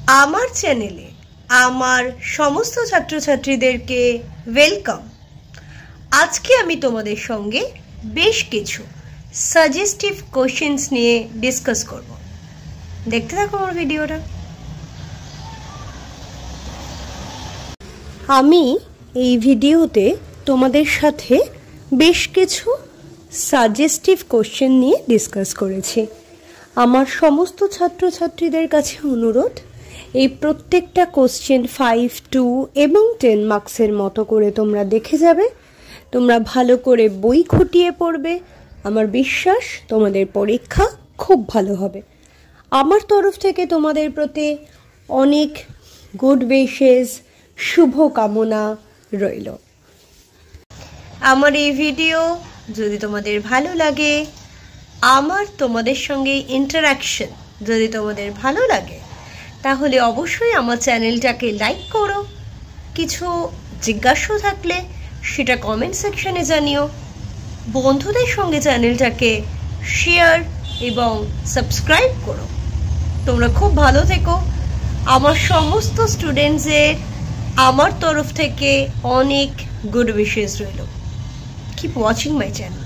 আমার চ্যানেলে আমার সমস্ত ছাত্রছাত্রীদেরকে ওয়েলকাম। আজকে আমি তোমাদের সঙ্গে বেশ কিছু সাজেস্টিভ কোশ্চেন্স নিয়ে ডিসকাস করব। দেখতে থাকো আমার ভিডিওটা। আমি এই ভিডিওতে তোমাদের সাথে বেশ কিছু সাজেস্টিভ কোশ্চেন নিয়ে ডিসকাস করেছি। আমার সমস্ত ছাত্রছাত্রীদের কাছে অনুরোধ, এই প্রত্যেকটা কোশ্চেন 5, 2 এবং 10 মার্কসের মতো করে তোমরা দেখে যাবে। তোমরা ভালো করে বই খুঁটিয়ে পড়বে। আমার বিশ্বাস তোমাদের পরীক্ষা খুব ভালো হবে। আমার তরফ থেকে তোমাদের প্রতি অনেক গুড উইশেস, শুভ কামনা রইল। আমার এই ভিডিও যদি তোমাদের ভালো লাগে, আমার তোমাদের সঙ্গে ইন্টারাকশন যদি তোমাদের ভালো লাগে, তাহলে অবশ্যই আমার চ্যানেলটাকে লাইক করো। কিছু জিজ্ঞাসা থাকলে সেটা কমেন্ট সেকশনে জানিও। বন্ধুদের সঙ্গে চ্যানেলটাকে শেয়ার এবং সাবস্ক্রাইব করো। তোমরা খুব ভালো থেকো। আমার সমস্ত স্টুডেন্টসদের আমার তরফ থেকে অনেক গুড উইশেস রইল। Keep watching my channel.